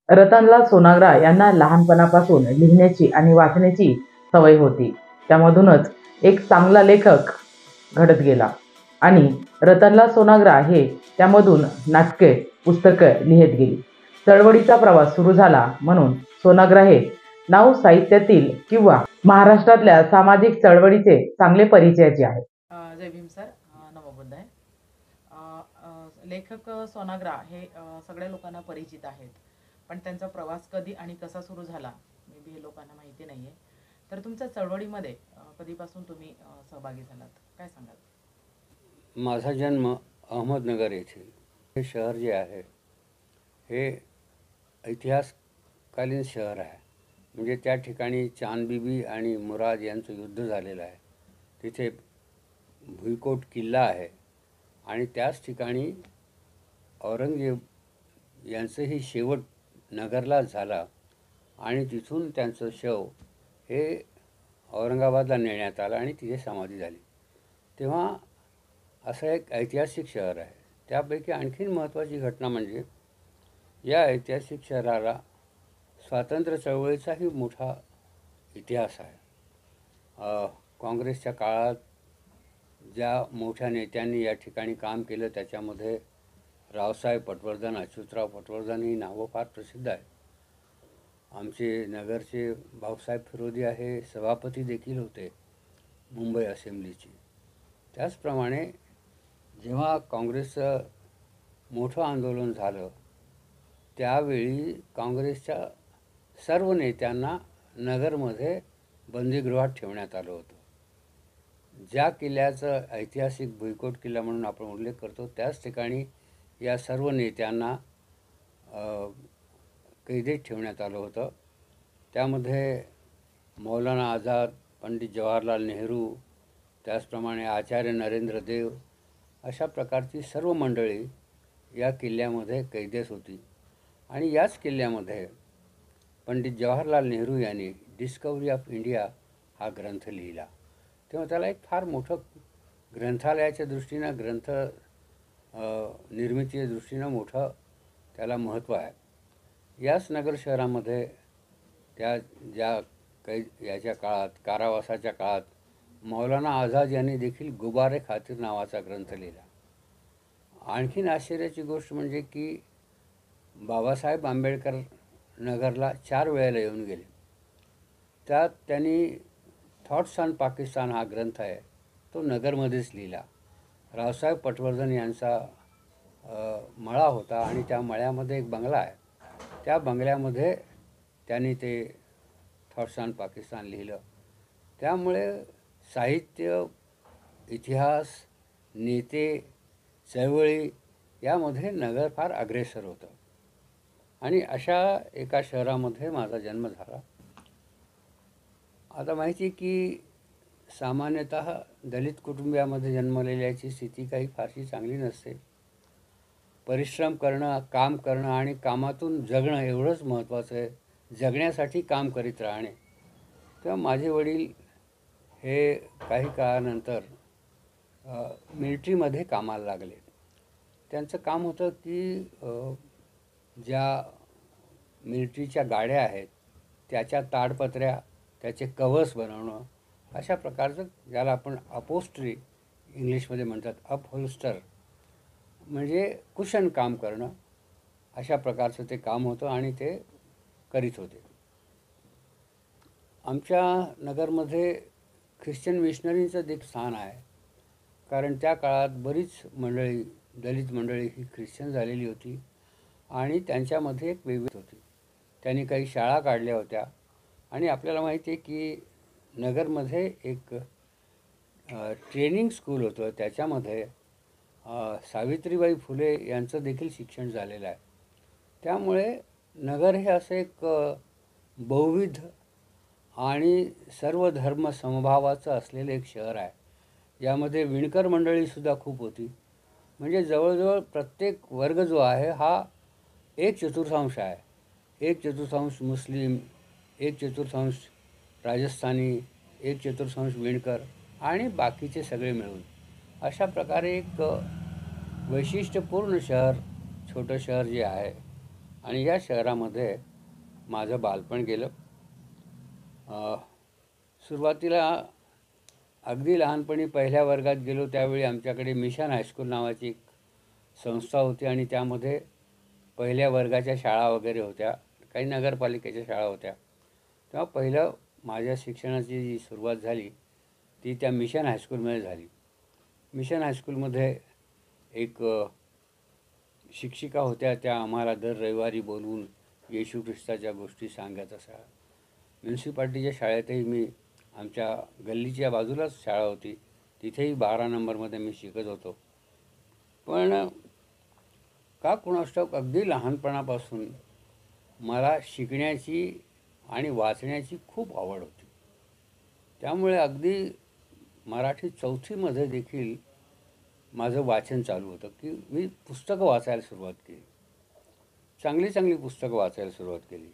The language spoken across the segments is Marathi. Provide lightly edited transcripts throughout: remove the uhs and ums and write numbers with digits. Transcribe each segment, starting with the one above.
रतनलाल सोनाग्रा यांना लहानपणापासून लिहिण्याची आणि वाचण्याची सवय होती. त्यामधूनच एक चांगला लेखक घडत गेला आणि रतनलाल सोनाग्रा हे त्यामधून नाटके, पुस्तकं लिहित गेली. चळवळीचा प्रवास सुरू झाला म्हणून सोनाग्रा हे नाव साहित्यातील किंवा महाराष्ट्रातल्या सामाजिक चळवळीचे चांगले परिचयाचे आहे. जय भीम सर, नमो बुद्धाय. लेखक सोनाग्रा हे सगळ्या लोकांना परिचित आहेत, पण त्यांचा प्रवास कधी आणि कसा सुरू झाला मे बी हे लोकांना माहिती नाही आहे. तर तुमच्या चळवळीमध्ये कधीपासून तुम्ही सहभागी झालात, काय सांगाल? माझा जन्म अहमदनगर येथे. हे शहर जे आहे हे इतिहासकालीन शहर आहे. म्हणजे त्या ठिकाणी चांदबिबी आणि मुराद यांचं युद्ध झालेलं आहे. तिथे भुईकोट किल्ला आहे आणि त्याच ठिकाणी औरंगजेब यांचंही शेवट नगरला झाला आणि तिथून त्यांचं शव हे औरंगाबादला नेण्यात आलं आणि तिथे समाधी झाली. तेव्हा असं एक ऐतिहासिक शहर आहे. त्यापैकी आणखीन महत्त्वाची घटना म्हणजे या ऐतिहासिक शहराला स्वातंत्र्य चळवळीचाही मोठा इतिहास आहे. काँग्रेसच्या काळात ज्या मोठ्या नेत्यांनी या ठिकाणी काम केलं त्याच्यामध्ये रावसाहेब पटवर्धन, अच्युतराव पटवर्धन ही नावं फार प्रसिद्ध आहेत. आमचे नगरचे भाऊसाहेब फिरोदिया हे सभापती देखील होते मुंबई असेंब्लीची. त्याचप्रमाणे जेव्हा काँग्रेसचं मोठं आंदोलन झालं त्यावेळी काँग्रेसच्या सर्व नेत्यांना नगरमध्ये बंदीगृहात ठेवण्यात आलं होतं. ज्या किल्ल्याचं ऐतिहासिक भुईकोट किल्ला म्हणून आपण उल्लेख करतो त्याच ठिकाणी या सर्व नेत्यांना कैदेत ठेवण्यात आलं होतं. त्यामध्ये मौलाना आझाद, पंडित जवाहरलाल नेहरू, त्याचप्रमाणे आचार्य नरेंद्र देव अशा प्रकारची सर्व मंडळी या किल्ल्यामध्ये कैदेत होती. आणि याच किल्ल्यामध्ये पंडित जवाहरलाल नेहरू यांनी डिस्कवरी ऑफ इंडिया हा ग्रंथ लिहिला. तेव्हा त्याला एक फार मोठं ग्रंथालयाच्या दृष्टीनं, ग्रंथ निर्मितीच्या दृष्टीनं मोठं त्याला महत्त्व आहे. याच नगर शहरामध्ये त्या याच्या काळात, कारावासाच्या काळात मौलाना आझाद यांनी देखील गुबारे खातीर नावाचा ग्रंथ लिहिला. आणखीन आश्चर्याची गोष्ट म्हणजे की बाबासाहेब आंबेडकर नगरला 4 वेळेला येऊन गेले. त्यात त्यांनी थॉट्स ऑन पाकिस्तान हा ग्रंथ आहे तो नगरमध्येच लिहिला. रावसाहेब पटवर्धन यांचा मळा होता आणि त्या मळ्यामध्ये एक बंगला आहे. त्या बंगल्यामध्ये त्यांनी ते थॉट्स ऑन पाकिस्तान लिहिलं. त्यामुळे साहित्य, इतिहास, नेते, चळवळी यामध्ये नगर फार अग्रेसर होतं. आणि अशा एका शहरामध्ये माझा जन्म झाला. आता माहिती की सामान्यतः दलित कुटुंबियामध्ये जन्मलेल्याची स्थिती काही फारशी चांगली नसते. परिश्रम करणं, काम करणं आणि कामातून जगणं एवढंच महत्त्वाचं आहे. जगण्यासाठी काम करीत राहणे. तेव्हा माझे वडील हे काही काळानंतर मिलिटरीमध्ये कामाला लागले. त्यांचं काम होतं की ज्या मिलिटरीच्या गाड्या आहेत त्याच्या ताडपत्र्या, त्याचे कव्हर्स बनवणं, अशा प्रकारचं ज्याला आपण अपोस्ट्री इंग्लिशमध्ये म्हणतात, अपहोल्स्टर म्हणजे कुशन काम करणं, अशा प्रकारचं ते काम होतं आणि ते करीत होते. आमच्या नगरमध्ये ख्रिश्चन मिशनरीचं देखील स्थान आहे. कारण त्या काळात बरीच मंडळी, दलित मंडळी ही ख्रिश्चन झालेली होती आणि त्यांच्यामध्ये एक विविध होती. त्यांनी काही शाळा काढल्या होत्या आणि आपल्याला माहिती आहे की नगरमध्ये एक ट्रेनिंग स्कूल होतं. त्याच्यामध्ये सावित्रीबाई फुले यांचं देखील शिक्षण झालेलं आहे. त्यामुळे नगर हे असं एक बहुविध आणि सर्व धर्म समभावाचं असलेलं एक शहर आहे. यामध्ये विणकर मंडळीसुद्धा खूप होती. म्हणजे जवळजवळ प्रत्येक वर्ग जो आहे हा 1/4 आहे. 1/4 मुस्लिम, 1/4 राजस्थानी, 1/4 विणकर आणि बाकीचे सगळे मिळून अशा प्रकारे एक वैशिष्ट्यपूर्ण शहर, छोटं शहर जे आहे आणि या शहरामध्ये माझं बालपण गेलं. सुरुवातीला अगदी लहानपणी पहिल्या वर्गात गेलो त्यावेळी आमच्याकडे मिशन हायस्कूल नावाची एक संस्था होती आणि त्यामध्ये पहिल्या वर्गाच्या शाळा वगैरे होत्या, काही नगरपालिकेच्या शाळा होत्या. तेव्हा पहिलं माझ्या शिक्षणाची जी सुरुवात झाली ती त्या मिशन हायस्कूलमध्ये झाली. मिशन हायस्कूलमध्ये एक शिक्षिका होत्या, त्या आम्हाला दर रविवारी बोलवून येशू ख्रिस्ताच्या गोष्टी सांगत असा. म्युन्सिपाल्टीच्या शाळेतही मी आमच्या गल्लीच्या बाजूलाच शाळा होती, तिथेही 12 नंबरमध्ये मी शिकत होतो. पण का कुणास ठाऊक अगदी लहानपणापासून मला शिकण्याची आणि वाचण्याची खूप आवड होती. त्यामुळे अगदी मराठी 4थीमध्ये देखील माझं वाचन चालू होतं, की मी पुस्तकं वाचायला सुरुवात केली. चांगली चांगली पुस्तकं वाचायला सुरुवात केली.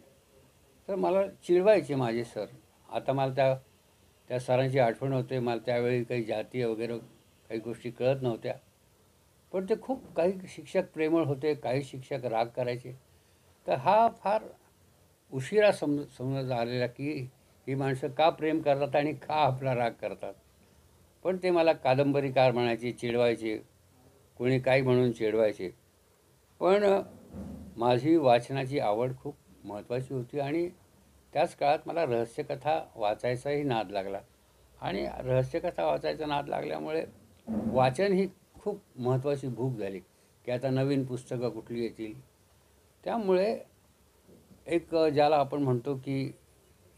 तर मला चिडवायचे माझे सर. आता मला त्या सरांची आठवण होते. मला त्यावेळी काही जातीय वगैरे काही गोष्टी कळत नव्हत्या. पण ते खूप काही शिक्षक प्रेमळ होते, काही शिक्षक राग करायचे. तर हा फार उशिरा समज आलेला की ही माणसं का प्रेम करतात आणि का आपला राग करतात. पण ते मला कादंबरीकार म्हणायचे, चिडवायचे, कोणी काही म्हणून चिडवायचे. पण माझी वाचनाची आवड खूप महत्त्वाची होती आणि त्याच काळात मला रहस्यकथा वाचायचाही नाद लागला. आणि रहस्यकथा वाचायचा नाद लागल्यामुळे वाचन ही खूप महत्त्वाची भूक झाली, की आता नवीन पुस्तकं कुठली येतील. त्यामुळे एक ज्याला आपण म्हणतो की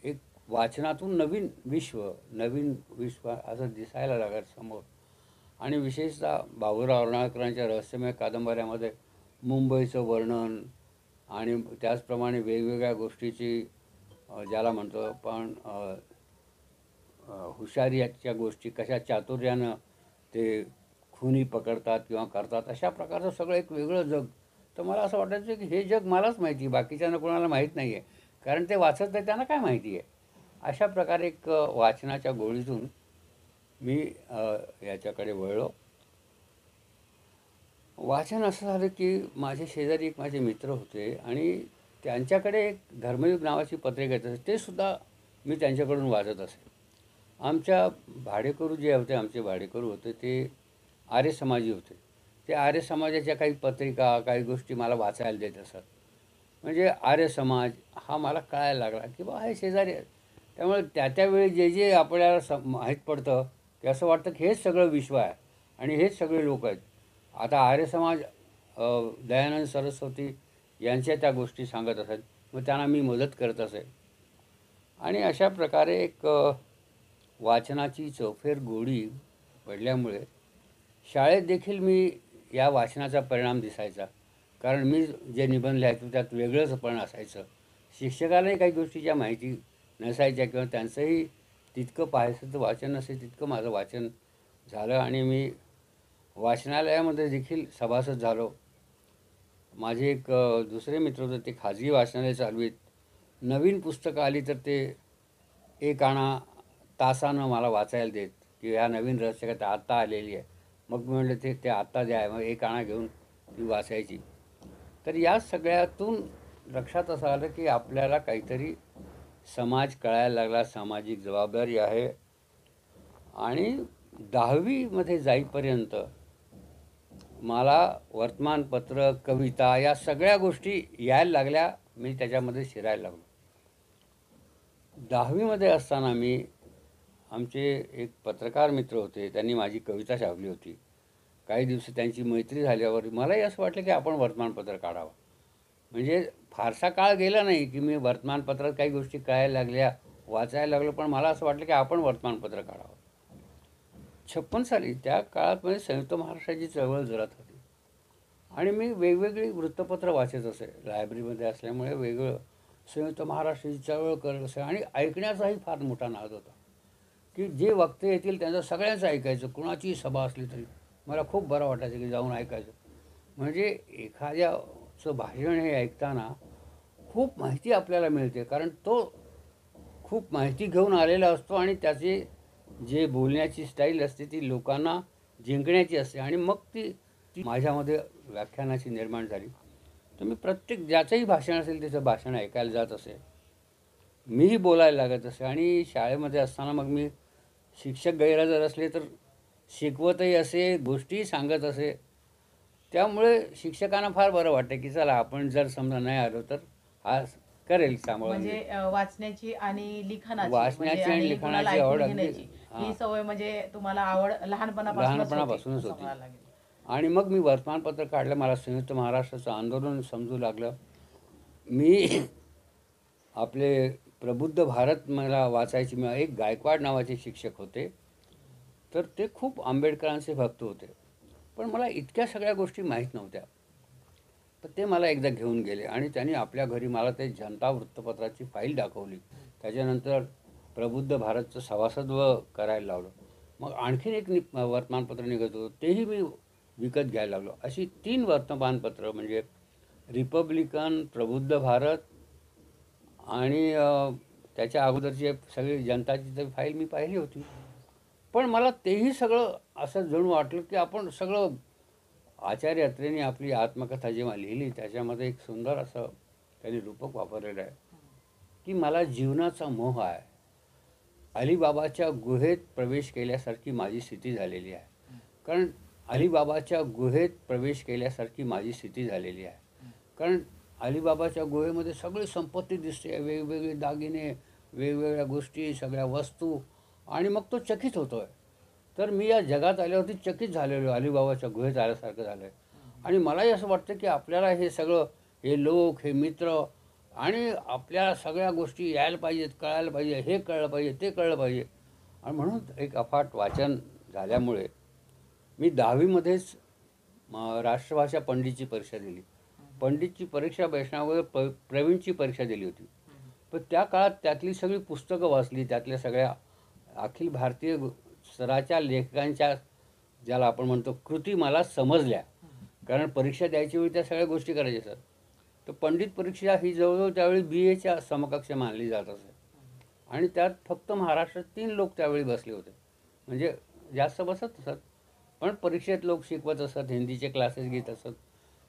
एक वाचनातून नवीन विश्व असं दिसायला लागलं समोर. आणि विशेषतः बाबूराव अर्नाळकरांच्या रहस्यमय कादंबऱ्यामध्ये मुंबईचं वर्णन आणि त्याचप्रमाणे वेगवेगळ्या गोष्टीची ज्याला म्हणतो आपण हुशारीच्या गोष्टी कशा चातुर्यानं ते खुनी पकडतात किंवा करतात, अशा प्रकारचं सगळं एक वेगळं जग. तर मला असं वाटायचं की हे जग मलाच माहिती आहे, बाकीच्यांना कोणाला माहीत नाही आहे, कारण ते वाचत नाही, त्यांना काय माहिती आहे. अशा प्रकारे एक वाचनाच्या गोळीतून मी याच्याकडे वळलो. वाचन असं झालं की माझे शेजारी एक माझे मित्र होते आणि त्यांच्याकडे एक धर्मयुग नावाची पत्रिका येत असे, ते सुद्धा मी त्यांच्याकडून वाचत असे. आमच्या भाडेकरू जे होते, आमचे भाडेकरू होते ते आर्य समाजी होते. ते आर्य समाजाच्या काही पत्रिका, काही गोष्टी मला वाचायला देत असत. म्हणजे आर्य समाज हा मला कळायला लागला की बा हे शेजारी आहेत. त्यामुळे त्यावेळी जे आपल्याला माहीत पडतं की असं वाटतं की हेच सगळं विश्व आहे आणि हेच सगळे लोक आहेत. आता आर्य समाज दयानंद सरस्वती यांच्या त्या गोष्टी सांगत असत, मग त्यांना मी मदत करत असे. आणि अशा प्रकारे एक वाचनाची चौफेर गोडी पडल्यामुळे शाळेत देखील मी या वाचनाचा परिणाम दिसायचा. कारण मी जे निबंध लिहायचो त्यात वेगळंच पण असायचं. शिक्षकालाही काही गोष्टीच्या माहिती नसायच्या किंवा त्यांचंही तितकं पाहायचं तर वाचन नसेल तितकं माझं वाचन झालं आणि मी वाचनालयामध्ये देखील सभासद झालो. माझे एक दुसरे मित्र होते, ते खाजगी वाचनालय चालवीत. नवीन पुस्तकं आली तर ते एक आणा तासानं मला वाचायला देत की ह्या नवीन रहस्यकथा आत्ता आलेली आहे. मग मी म्हटलं ते आत्ता द्या. मग एक आणा घेऊन ती वाचायची. तर या सगळ्यातून लक्षात असं आलं की आपल्याला काहीतरी समाज कळायला लागला, सामाजिक जबाबदारी आहे. आणि 10वीमध्ये जाईपर्यंत मला वर्तमानपत्र, कविता या सगळ्या गोष्टी यायला लागल्या. मी त्याच्यामध्ये शिरायला लागलो. 10वीमध्ये असताना आमचे एक पत्रकार मित्र होते, त्यांनी माझी कविता छापली होती. काही दिवस त्यांची मैत्री झाल्यावर मलाही असं वाटलं की आपण वर्तमानपत्र काढावं. म्हणजे फारसा काळ गेला नाही की मी वर्तमानपत्रात काही गोष्टी कळायला लागल्या, वाचायला लागलो, पण मला असं वाटलं की आपण वर्तमानपत्र काढावं. 56 साली त्या काळात म्हणजे संयुक्त महाराष्ट्राची चळवळ जोरात होती आणि मी वेगवेगळी वृत्तपत्र वाचत असे. लायब्ररीमध्ये असल्यामुळे वेगळं संयुक्त महाराष्ट्राची चळवळ करत असे आणि ऐकण्याचाही फार मोठा नाद होता की जे वक्ते येतील त्यांचं सगळ्यांचं ऐकायचं. कुणाचीही सभा असली तरी मला खूप बरं वाटायचं की जाऊन ऐकायचं. म्हणजे एखाद्याचं भाषण हे ऐकताना खूप माहिती आपल्याला मिळते, कारण तो खूप माहिती घेऊन आलेला असतो आणि त्याचे जे बोलण्याची स्टाईल असते ती लोकांना जिंकण्याची असते आणि मग ती माझ्यामध्ये व्याख्यानाची निर्माण झाली. तर मी प्रत्येक ज्याचंही भाषण असेल त्याचं भाषण ऐकायला जात असे. मीही बोलायला लागत असे. आणि शाळेमध्ये असताना मग मी शिक्षक गैरहजर असले तर शिकवतही असे, गोष्टीही सांगत असे. त्यामुळे शिक्षकांना फार बरं वाटतं की चला आपण जर समजा नाही आलो तर हा करेल सांभाळून म्हणजे घेईल. वाचण्याची आणि लिखाणाची म्हणजे वाचण्याची आणि आणि कोणाला लिखाणाची आवड ऐकून अगदी. घेण्याची ही हां, सवय म्हणजे तुम्हाला आवड लहानपणापासूनच होती लहानपणापासूनच असं होती. म्हणायला लागेल. आणि मग मी वर्तमानपत्र काढलं. मला संयुक्त महाराष्ट्राचं आंदोलन समजू लागलं. मी आपले प्रबुद्ध भारत मला वाचायची. एक गायकवाड नावाचे शिक्षक होते. तर ते खूप आंबेडकरांचे भक्त होते. पण मला इतक्या सगळ्या गोष्टी माहीत नव्हत्या. तर ते मला एकदा घेऊन गेले आणि त्यांनी आपल्या घरी मला ते जनता वृत्तपत्राची फाईल दाखवली. त्याच्यानंतर प्रबुद्ध भारतचं सभासदत्व करायला लावलं. मग आणखीन एक वर्तमानपत्र निघत होतं, तेही मी विकत घ्यायला लागलो. अशी 3 वर्तमानपत्र म्हणजे रिपब्लिकन, प्रबुद्ध भारत आणि त्याच्या अगोदरची सगळी जनताची तर फाईल मी पाहिली होती. पण मला तेही सगळं असं जणू वाटलं की आपण सगळं आचार्य अत्रेंनी आपली आत्मकथा जेव्हा लिहिली त्याच्यामध्ये एक सुंदर असं त्यांनी रूपक वापरलेलं आहे की मला जीवनाचा मोह आहे. अलिबाबाच्या गुहेत प्रवेश केल्यासारखी माझी स्थिती झालेली आहे. कारण अलिबाबाच्या गुहेत प्रवेश केल्यासारखी माझी स्थिती झालेली आहे. कारण अलिबाबाच्या गुहेमध्ये सगळी संपत्ती दिसते, वेगवेगळे दागिने, वेगवेगळ्या गोष्टी, सगळ्या वस्तू. आणि मग तो चकित होतो आहे. तर मी या जगात आल्यावरती चकित झालेलो, अलिबाबाच्या गुहेत आल्यासारखं झालं आहे. आणि मलाही असं वाटतं की आपल्याला हे सगळं, हे लोक, हे मित्र आणि आपल्या सगळ्या गोष्टी यायला पाहिजेत, कळायला पाहिजे, हे कळलं पाहिजे, ते कळलं पाहिजे. आणि म्हणून एक अफाट वाचन झाल्यामुळे मी 10वीमध्येच राष्ट्रभाषा पंडितची परीक्षा दिली. पंडितची परीक्षा बसण्यावर प्रवीणची परीक्षा दिली होती. पण त्या काळात त्यातली सगळी पुस्तकं वाचली, त्यातल्या सगळ्या अखिल भारतीय स्तराच्या लेखकांच्या ज्याला आपण म्हणतो कृती मला समजल्या. कारण परीक्षा द्यायच्या वेळी त्या सगळ्या गोष्टी करायच्या असतात. तर पंडित परीक्षा ही जवळजवळ त्यावेळी BAच्या समकक्ष मानली जात असे. आणि त्यात फक्त महाराष्ट्रात 3 लोक त्यावेळी बसले होते. म्हणजे जास्त बसत असत, पण परीक्षेत लोक शिकवत असत, हिंदीचे क्लासेस घेत असत.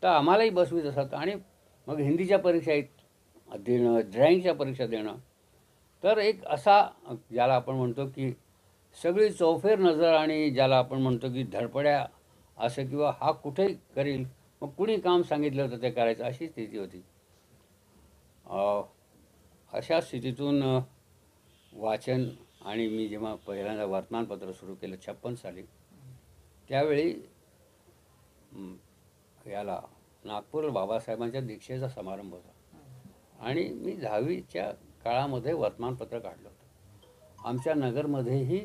तर आम्हालाही बसवीत असत. आणि मग हिंदीच्या परीक्षा देणं, ड्रॉइंगच्या परीक्षा देणं. तर एक असा ज्याला आपण म्हणतो की सगळी चौफेर नजर आणि ज्याला आपण म्हणतो की धडपड्या असं किंवा हा कुठेही करील, मग कुणी काम सांगितलं होतं ते करायचं, अशी स्थिती होती. अशा स्थितीतून वाचन. आणि मी जेव्हा पहिल्यांदा वर्तमानपत्र सुरू केलं 56 साली, त्यावेळी याला नागपूर बाबासाहेबांच्या दीक्षेचा समारंभ होता. आणि मी 10वीच्या काळामध्ये वर्तमानपत्र काढलं होतं. आमच्या नगरमध्येही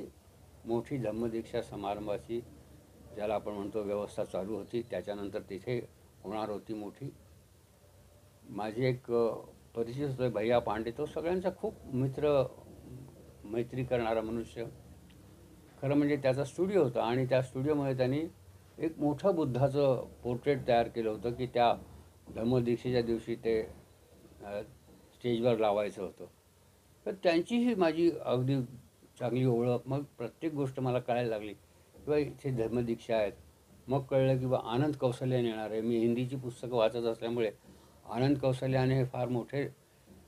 मोठी धम्मदीक्षा समारंभाची ज्याला आपण म्हणतो व्यवस्था चालू होती. त्याच्यानंतर तिथे होणार होती मोठी. माझी एक परिचित होतो भैया पांडे, तो सगळ्यांचा खूप मैत्री करणारा मनुष्य. खरं म्हणजे त्याचा स्टुडिओ होता आणि त्या स्टुडिओमध्ये त्यांनी एक मोठं बुद्धाचं पोर्ट्रेट तयार केलं होतं की त्या धम्मदीक्षेच्या दिवशी ते स्टेजवर लावायचं होतं. तर त्यांचीही माझी अगदी चांगली ओळख. मग प्रत्येक गोष्ट मला कळायला लागली किंवा इथे धर्मदीक्षा आहेत. मग कळलं की बा आनंद कौशल्याने येणार आहे. मी हिंदीची पुस्तकं वाचत असल्यामुळे आनंद कौशल्याने हे फार मोठे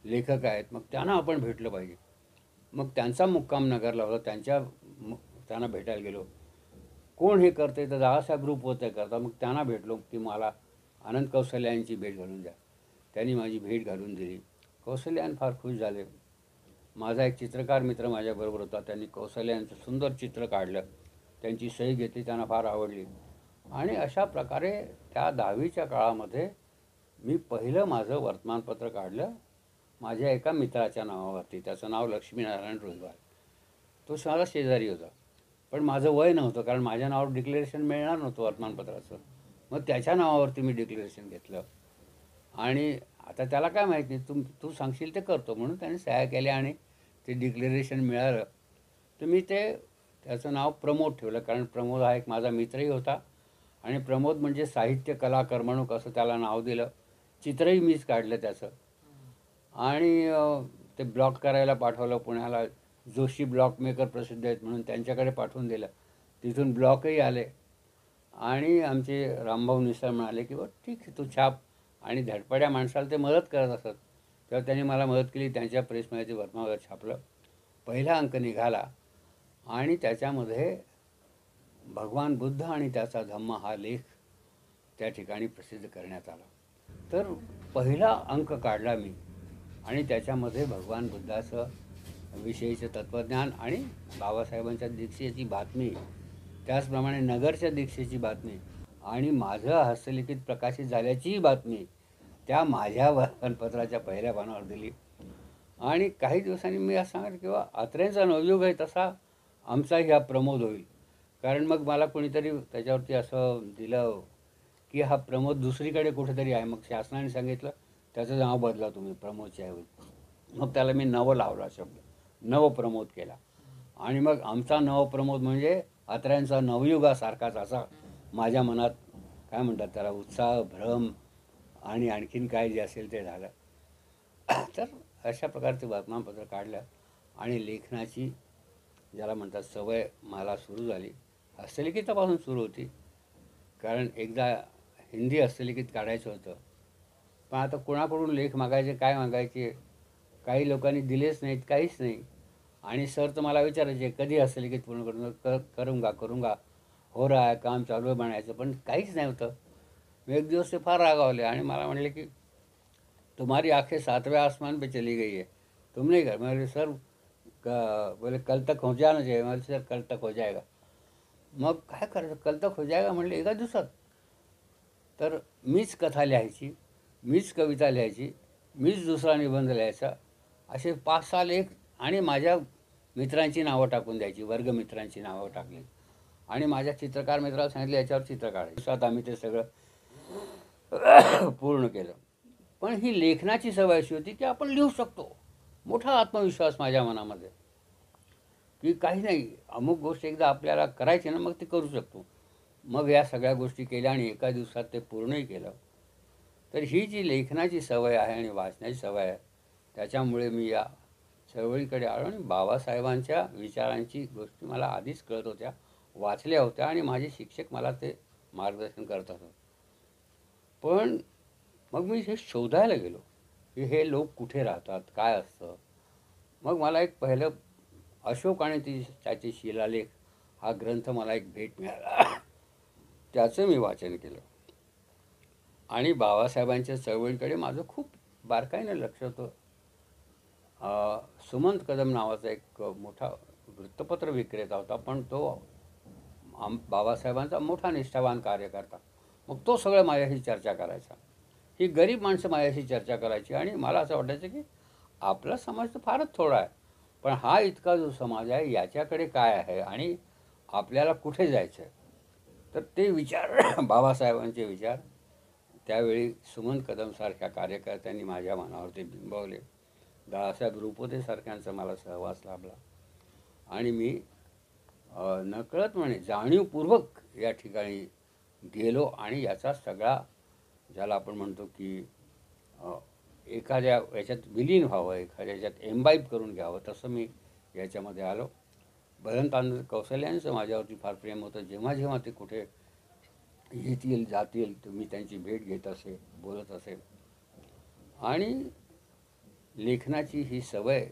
लेखक आहेत, मग त्यांना आपण भेटलं पाहिजे. मग त्यांचा मुक्काम नगरला होता. त्यांना भेटायला गेलो. कोण हे करते तर दादासाहेब ग्रुप होते करता. मग त्यांना भेटलो की मला आनंद कौशल्यांची भेट घालून द्या. त्यांनी माझी भेट घालून दिली. कौशल्यान फार खुश झाले. माझा एक चित्रकार मित्र माझ्याबरोबर होता. त्यांनी कौशल्यांचं सुंदर चित्र काढलं, त्यांची सही घेतली, त्यांना फार आवडली. आणि अशा प्रकारे त्या 10वीच्या काळामध्ये मी पहिलं माझं वर्तमानपत्र काढलं माझ्या एका मित्राच्या नावावरती. त्याचं नाव लक्ष्मीनारायण रोहिवाल. तो माझा शेजारी होता. पण माझं वय नव्हतं, कारण माझ्या नावावर डिक्लेरेशन मिळणार नव्हतं वर्तमानपत्राचं. मग त्याच्या नावावरती मी डिक्लेरेशन घेतलं. आणि आता त्याला काय माहिती, तू सांगशील ते करतो म्हणून त्याने सह्या केल्या आणि ते डिक्लेरेशन मिळालं. तर मी त्याचं नाव प्रमोद ठेवलं, कारण प्रमोद हा एक माझा मित्रही होता. आणि प्रमोद म्हणजे साहित्य कला करमणूक असं त्याला नाव दिलं. चित्रही मीच काढलं त्याचं. आणि ते ब्लॉक करायला पाठवलं पुण्याला. जोशी ब्लॉक मेकर प्रसिद्ध आहेत म्हणून त्यांच्याकडे पाठवून दिलं. तिथून ब्लॉकही आले. आणि आमचे रामभाऊ निसळ म्हणाले की बघ ठीक आहे तू छाप, आणि धडपड्या माणसाला ते मदत करत असत. तेव्हा त्यांनी मला मदत केली. त्यांच्या प्रेसमध्ये ते वर्तमानपत्र छापलं. पहिला अंक निघाला आणि त्याच्यामध्ये भगवान बुद्ध आणि त्याचा धम्म हा लेख त्या ठिकाणी प्रसिद्ध करण्यात आला. तर पहिला अंक काढला मी आणि त्याच्यामध्ये भगवान बुद्धाचं विषयीचं तत्त्वज्ञान आणि बाबासाहेबांच्या दीक्षेची बातमी, त्याचप्रमाणे नगरच्या दीक्षेची बातमी आणि माझं हस्तलिखित प्रकाशित झाल्याचीही बातमी त्या माझ्या वर्तमानपत्राच्या पहिल्या पानावर दिली. आणि काही दिवसांनी मी असं सांगितलं किंवा अत्र्यांचा नवयुग आहे तसा आमचाही हा प्रमोद होईल. कारण मग मला कोणीतरी त्याच्यावरती असं दिलं की हा प्रमोद दुसरीकडे कुठेतरी आहे. मग शासनाने सांगितलं त्याचं नाव बदला तुम्ही प्रमोदच्या ऐवजी. मग त्याला मी नवं लावला शब्द, नवप्रमोद केला. आणि मग आमचा नवप्रमोद म्हणजे अत्र्यांचा नवयुगासारखाच असा माझ्या मनात काय म्हणतात त्याला उत्साह, भ्रम आणि आणखीन काय जे असेल ते झालं. तर अशा प्रकारचे वर्तमानपत्र काढलं आणि लेखनाची ज्याला म्हणतात सवय मला सुरू झाली. हस्तलिखितापासून सुरू होती. कारण एकदा हिंदी हस्तलिखित काढायचं होतं, पण आता कोणाकडून लेख मागायचे, काय मागायचे, काही लोकांनी दिलेच नाहीत, काहीच नाही. आणि सर तर मला विचारायचे कधी हस्तलिखित पूर्ण करूंगा हो रहा है, काम चालू आहे म्हणायचं, पण काहीच नाही होतं. मी एक दिवस ते फार रागावले आणि मला म्हणले की तुम्हारी आंखें 7वें आसमान पे चली गई है, तुम नहीं कर. मैं सर बोले कल तक हो जाना चाहिए. मला सर कल तक हो जाएगा. मग काय करायचं, कल तक हो जाएगा म्हणले एका दिवसात. तर मीच कथा लिहायची, मीच कविता लिहायची, मीच दुसरा निबंध लिहायचा, असे 5-6 लेख आणि माझ्या मित्रांची नावं टाकून द्यायची, वर्गमित्रांची नावं टाकली आणि माझ्या चित्रकार मित्राला सांगितलं याच्यावर चित्र काढायचं. दिवसात आम्ही ते सगळं पूर्ण केलं. पण ही लेखनाची सवय अशी होती की आपण लिहू शकतो. मोठा आत्मविश्वास माझ्या मनामध्ये की काही नाही, अमुक गोष्ट एकदा आपल्याला करायची ना, मग ते करू शकतो. मग या सगळ्या गोष्टी केल्या आणि एका दिवसात ते पूर्णही केलं. तर ही जी लेखनाची सवय आहे आणि वाचण्याची सवय आहे, त्याच्यामुळे मी या चळवळीकडे आलो आणि बाबासाहेबांच्या विचारांची गोष्टी मला आधीच कळत होत्या, वाचल्या होत्या आणि माझे शिक्षक मला ते मार्गदर्शन करत असत. पण मग मी हे शोधायला गेलो की हे लोक कुठे राहतात, काय असतं. मग मला एक पहिलं अशोक आणि त्याचे शिलालेख हा ग्रंथ मला एक भेट मिळाला. त्याचं मी वाचन केलं आणि बाबासाहेबांच्या चळवळीकडे माझं खूप बारकाईनं लक्ष होतं. सुमंत कदम नावाचा एक मोठा वृत्तपत्र विक्रेता होता, पण तो बाबासाहेबांचा मोठा निष्ठावान कार्यकर्ता. मग तो सगळं माझ्याशी चर्चा करायचा. ही गरीब माणसं माझ्याशी चर्चा करायची आणि मला असं वाटायचं की आपला समाज तर फारच थोडा आहे, पण हा इतका जो समाज आहे याच्याकडे काय आहे आणि आपल्याला कुठे जायचं आहे. तर ते विचार बाबासाहेबांचे विचार त्यावेळी सुमंत कदमसारख्या कार्यकर्त्यांनी माझ्या मनावरती बिंबवले. दादासाहेब रुपवतेसारख्यांचा मला सहवास लाभला आणि मी नकळत म्हणे जाणीवपूर्वक या ठिकाणी गेलो आणि याचा सगळा ज्याला आपण म्हणतो की एखाद्या याच्यात विलीन व्हावं, एखाद्या याच्यात एम्बाईब करून घ्यावं, तसं मी याच्यामध्ये आलो. भदंत कौशल्यांचं माझ्यावरती फार प्रेम होतं. जेव्हा जेव्हा ते कुठे येतील जातील तर मी त्यांची भेट घेत असे, बोलत असे. आणि लेखनाची ही सवय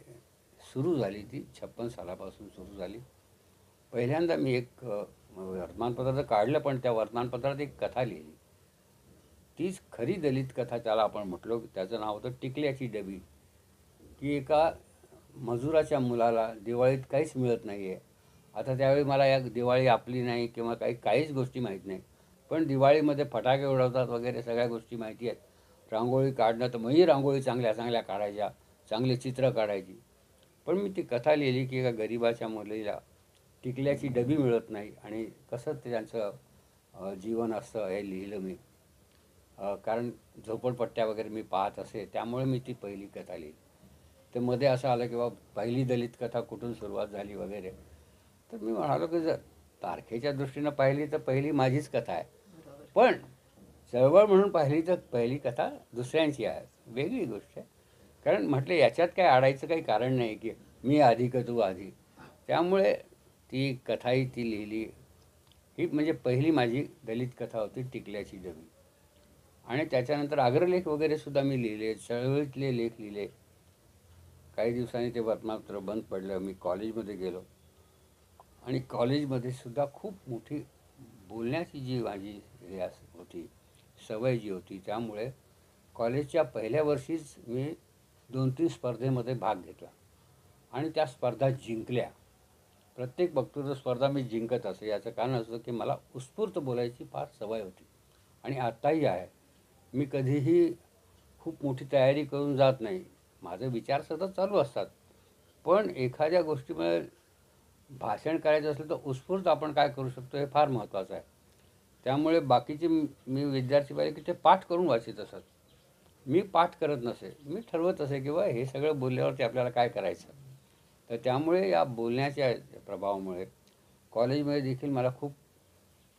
सुरू झाली ती 56 सालापासून सुरू झाली. पहिल्यांदा मी एक वर्तमानपत्र काढलं, पण त्या वर्तमानपत्रात एक कथा लिहिली. तीच खरी दलित कथा त्याला आपण म्हटलो. त्याचं नाव होतं टिकल्याची डबी. की एका मजुराच्या मुलाला दिवाळीत काहीच मिळत नाही आहे. आता त्यावेळी मला या दिवाळी आपली नाही किंवा काहीच गोष्टी माहीत नाही, पण दिवाळीमध्ये फटाके उडवतात वगैरे सगळ्या गोष्टी माहिती आहेत. रांगोळी काढणं तर मही रांगोळी चांगल्या चांगल्या काढायच्या, चांगली चित्र काढायची. पण मी ती कथा लिहिली की एका गरिबाच्या मुलीला टिकल्याची डबी मिळत नाही आणि कसं ते त्यांचं जीवन असतं हे लिहिलं मी. कारण झोपडपट्ट्या वगैरे मी पाहत असे, त्यामुळे मी ती पहिली कथा लिहिली. तर मध्ये असं आलं की बाबा पहिली दलित कथा कुठून सुरुवात झाली वगैरे. तर मी म्हणालो की जर तारखेच्या दृष्टीनं पाहिली तर पहिली माझीच कथा आहे, पण चळवळ म्हणून पाहिली तर पहिली कथा दुसऱ्यांची आहे, वेगळी गोष्ट आहे. कारण म्हटलं याच्यात काय अडायचं काही कारण नाही की मी आधी का तू आधी. त्यामुळे ती कथाही ती लिहिली. ही म्हणजे पहिली माझी दलित कथा होती टिकल्याची डबी. आणि त्याच्यानंतर अग्रलेख वगैरे सुद्धा मी लिहिले, चळवळीतले लेख लिहिले. काही दिवसांनी ते वर्तमानपत्र बंद पडलं. मी कॉलेजमध्ये गेलो आणि कॉलेजमध्ये सुद्धा खूप मोठी बोलण्याची जी माझी होती, सवय जी होती, त्यामुळे कॉलेजच्या पहिल्या वर्षीच मी 2-3 स्पर्धेमध्ये भाग घेतला आणि त्या स्पर्धा जिंकल्या. प्रत्येक वक्तृत्व स्पर्धा मी जिंकत असे. याचं कारण असं की मला उत्स्फूर्त बोलायची फार सवय होती आणि आत्ताही आहे. मी कधीही खूप मोठी तयारी करून जात नाही. माझे विचार सतत चालू असतात, पण एखाद्या गोष्टीमुळे भाषण करायचं असेल तर उत्स्फूर्त आपण काय करू शकतो हे फार महत्त्वाचं आहे. त्यामुळे बाकीचे मी विद्यार्थी पाहिले की ते पाठ करून वाचत असत. मी पाठ करत नसे. मी ठरवत असे की बा हे सगळं बोलल्यावरती आपल्याला काय करायचं. तर त्यामुळे या बोलण्याच्या प्रभावामुळे कॉलेजमध्ये देखील मला खूप,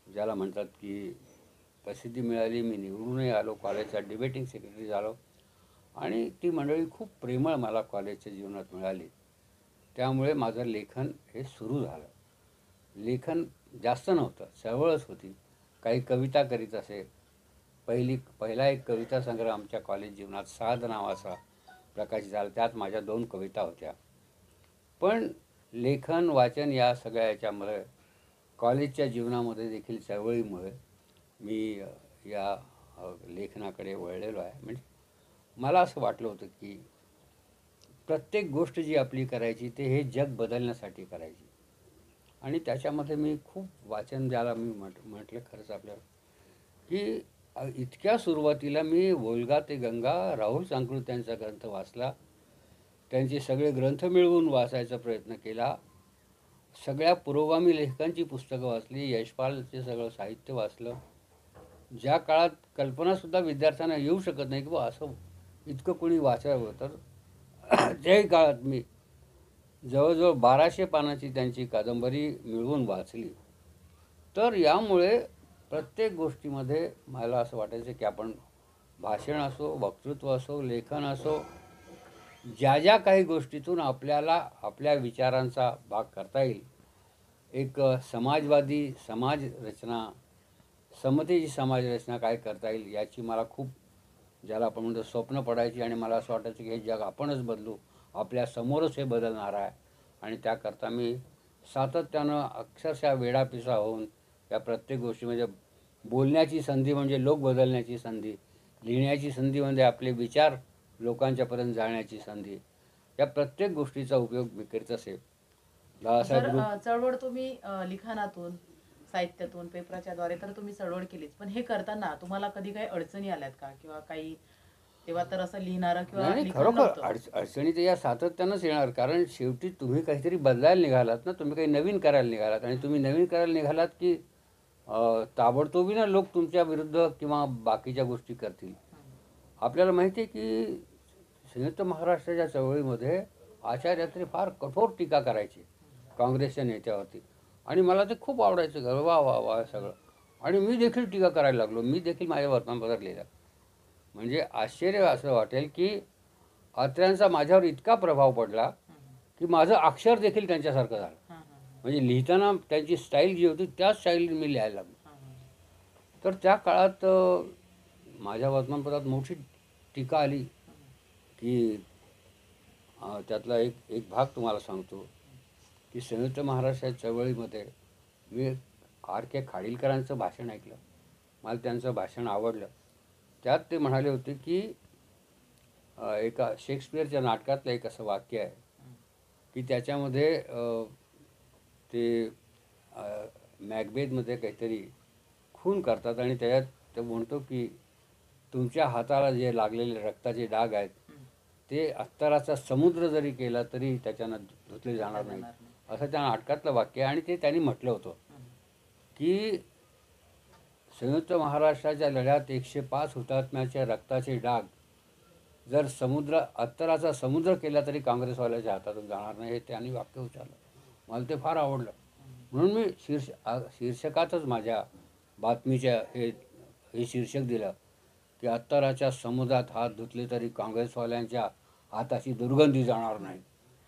ज्याला म्हणतात की, प्रसिद्धी मिळाली. मी निवडूनही आलो, कॉलेजचा डिबेटिंग सेक्रेटरी झालो आणि ती मंडळी खूप प्रेमळ मला कॉलेजच्या जीवनात मिळाली. त्यामुळे माझं लेखन हे सुरू झालं. लेखन जास्त नव्हतं, चळवळच होती. काही कविता करीत असे. पहिला एक कविता संग्रह आमच्या कॉलेज जीवनात साध नावाचा प्रकाशित झाला. त्यात माझ्या 2 कविता होत्या. पण लेखन, वाचन या सगळ्या याच्यामुळे कॉलेजच्या जीवनामध्ये देखील चळवळीमुळे मी या लेखनाकडे वळलेलो आहे. म्हणजे मला असं वाटलं होतं की प्रत्येक गोष्ट जी आपली करायची ते हे जग बदलण्यासाठी करायची आणि त्याच्यामध्ये मी खूप वाचन, ज्याला मी म्हटलं खरंच आपल्याला की इतक्या सुरुवातीला मी वोल्गा ते गंगा राहुल सांकृत यांचा ग्रंथ वाचला. त्यांचे सगळे ग्रंथ मिळवून वाचायचा प्रयत्न केला. सगळ्या पुरोगामी लेखकांची पुस्तकं वाचली. यशपालचे सगळं साहित्य वाचलं. ज्या काळात कल्पनासुद्धा विद्यार्थ्यांना येऊ शकत नाही की बा असं इतकं कोणी वाचावं, तर त्याही काळात मी जवळजवळ 1200 पानाची त्यांची कादंबरी मिळवून वाचली. तर यामुळे प्रत्येक गोष्टीमध्ये मला असं वाटायचं की आपण भाषण असो, वक्तृत्व असो, लेखन असो, ज्या काही गोष्टीतून आपल्याला आपल्या विचारांचा भाग करता येईल, एक समाजवादी समाज रचना, समतेची समाज रचना काय करता येईल याची मला खूप, ज्याला आपण म्हणतो, स्वप्न पडायची आणि मला असं वाटायचं की हे जग आपणच बदलू, आपल्या समोरच हे बदलणार आहे. आणि त्याकरता मी सातत्यानं अक्षरशः वेडापिसा होऊन या प्रत्येक गोष्टी, म्हणजे बोलण्याची संधी म्हणजे लोक बदलण्याची संधी, लिहिण्याची संधी म्हणजे आपले विचार लोकांच्यापर्यंत जाण्याची संधी, या प्रत्येक गोष्टीचा उपयोग मी करीत असे. तर चळवळ तुम्ही लिखाणातून, साहित्यातून, पेपराच्या द्वारे तर तुम्ही चळवळ केलीच, पण हे करताना तुम्हाला कधी काही अडचणी आल्यात का? किंवा काही तेव्हा तर असं लिहिणारं किंवा नाही, लिखाण खरोखर नव्हतं. अडचणी तर या सातत्यानंच येणार. कारण शेवटी तुम्ही काहीतरी बदलायला निघालात ना, तुम्ही काही नवीन करायला निघालात आणि तुम्ही नवीन करायला निघालात की ताबडतोबीनं लोक तुमच्या विरुद्ध किंवा बाकीच्या गोष्टी करतील. आपल्याला माहिती आहे की संयुक्त महाराष्ट्राच्या चळवळीमध्ये आचार्यात्री फार कठोर टीका करायची काँग्रेसच्या नेत्यावरती आणि मला ते खूप आवडायचं. वा वा वा सगळं. आणि मी देखील टीका करायला लागलो. मी देखील माझ्या वर्तमानपत्रात लिहिलं. म्हणजे आश्चर्य असं वाटेल की अत्र्यांचा माझ्यावर इतका प्रभाव पडला की माझं अक्षर देखील त्यांच्यासारखं झालं. म्हणजे लिहिताना त्यांची स्टाईल जी होती त्याच स्टाईलने मी लिहायला लागलो. तर त्या काळात माझ्या वर्तमानपत्रात मोठी टीका आली की त्यातला एक भाग तुम्हाला सांगतो की संयुक्त महाराष्ट्राच्या चळवळीमध्ये मी R.K. खाडीलकरांचं भाषण ऐकलं. मला त्यांचं भाषण आवडलं. त्यात ते म्हणाले होते की एका शेक्सपियरच्या नाटकातलं एक असं वाक्य आहे की त्याच्यामध्ये ते मॅकबेथमध्ये काहीतरी खून करतात आणि त्याच्यात ते म्हणतो की तुमच्या हाताला जे लागलेले रक्ताचे डाग आहेत ते अत्तराचा समुद्र जरी केला तरी त्याच्यानं धुतले जाणार नाही, असं त्या नाटकातलं वाक्य आहे. आणि ते त्यांनी म्हटलं होतं की संयुक्त महाराष्ट्राच्या लढ्यात 105 हुतात्म्याचे रक्ताचे डाग जर अत्तराचा समुद्र केला तरी काँग्रेसवाल्याच्या हातातून जाणार नाही, हे त्यांनी वाक्य उच्चारलं. मला ते फार आवडलं. म्हणून मी शीर्षकातच माझ्या बातमीच्या हे शीर्षक दिलं की अत्तराच्या समुद्रात हात धुतले तरी काँग्रेसवाल्यांच्या हाताची दुर्गंधी जाणार नाही.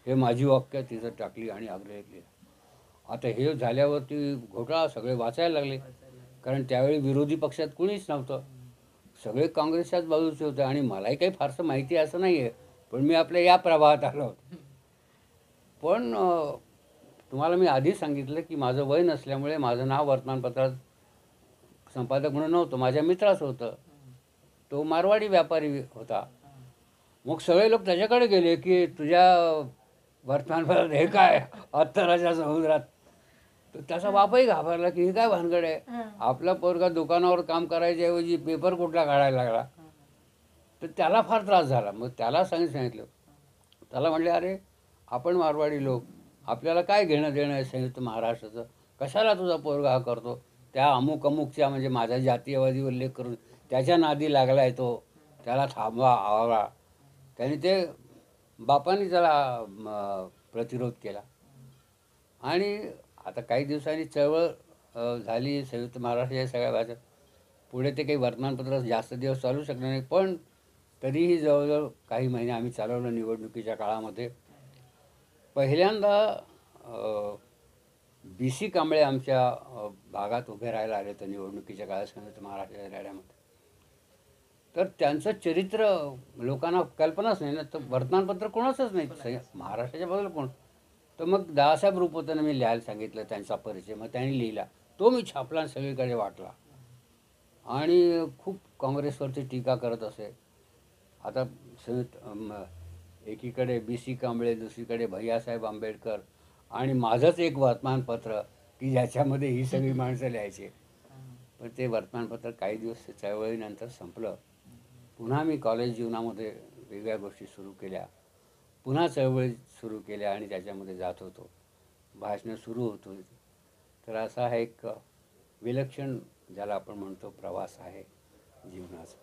हे माझी वाक्य तिथं टाकली आणि अग्रलेख लिहिला. आता हे झाल्यावरती घोटाळा, सगळे वाचायला लागले. कारण त्यावेळी विरोधी पक्षात कुणीच नव्हतं. सगळे काँग्रेसच्याच बाजूचे होते आणि मलाही काही फारसं माहिती असं नाही आहे, पण मी आपल्या या प्रवाहात आलो होतो. पण तुम्हाला मी आधी सांगितलं की माझं वय नसल्यामुळे माझं नाव वर्तमानपत्रात संपादक म्हणून नव्हतं, माझ्या मित्राचं होतं. तो मारवाडी व्यापारी होता. मग सगळे लोक त्याच्याकडे गेले की तुझ्या वर्तमानपत्रात हे काय अत्तराच्या समुद्रात. तर त्याचा बापही घाबरला की हे काय भानगड आहे, आपला पोरगा दुकानावर काम करायच्याऐवजी पेपर कुठला काढायला लागला. तर त्याला फार त्रास झाला. मग त्याला सांगितलं, त्याला म्हणले अरे आपण मारवाडी लोक, आपल्याला काय घेणं देणं आहे संयुक्त महाराष्ट्राचं, कशाला तुझा पोरगा हा करतो, त्या अमुक अमुकच्या म्हणजे माझा जातीयवादी उल्लेख करून त्याच्या नादी लागला आहे तो, त्याला थांबवा आवरा. त्याने ते बापाने त्याला प्रतिरोध केला. आणि आता काही दिवसांनी चळवळ झाली संयुक्त महाराष्ट्राच्या सगळ्या भाषेत. पुढे ते काही वर्तमानपत्र जास्त दिवस चालू शकले नाही, पण तरीही जवळजवळ काही महिने आम्ही चालवलं निवडणुकीच्या काळामध्ये. पहिल्यांदा BC कांबळे आमच्या भागात उभे राहायला आले तर निवडणुकीच्या काळात संयुक्त महाराष्ट्राच्या लढ्यामध्ये. तर त्यांचं चरित्र लोकांना कल्पनाच नाही ना, तर वर्तमानपत्र कोणाचंच नाही महाराष्ट्राच्या बाजूला कोण. तर मग दादासाहेब रुपवतांना मी लिहायला सांगितलं त्यांचा परिचय. मग त्यांनी लिहिला, तो मी छापला आणि सगळीकडे वाटला. आणि खूप काँग्रेसवरती टीका करत असे. आता एकीकडे BC कांबळे, दुसरीकडे भैयासाहेब आंबेडकर आणि माझंच एक वर्तमानपत्र की ज्याच्यामध्ये ही सगळी माणसं लिहायची. पण ते वर्तमानपत्र काही दिवस चळवळीनंतर संपलं. पुन्हा मी कॉलेज जीवनामध्ये वेगळ्या गोष्टी सुरू केल्या, पुन्हा चळवळी सुरू केल्या आणि त्याच्यामध्ये जात होतो, भाषणं सुरू होत होती. तर असा हा एक विलक्षण ज्याला आपण म्हणतो प्रवास आहे जीवनाचा.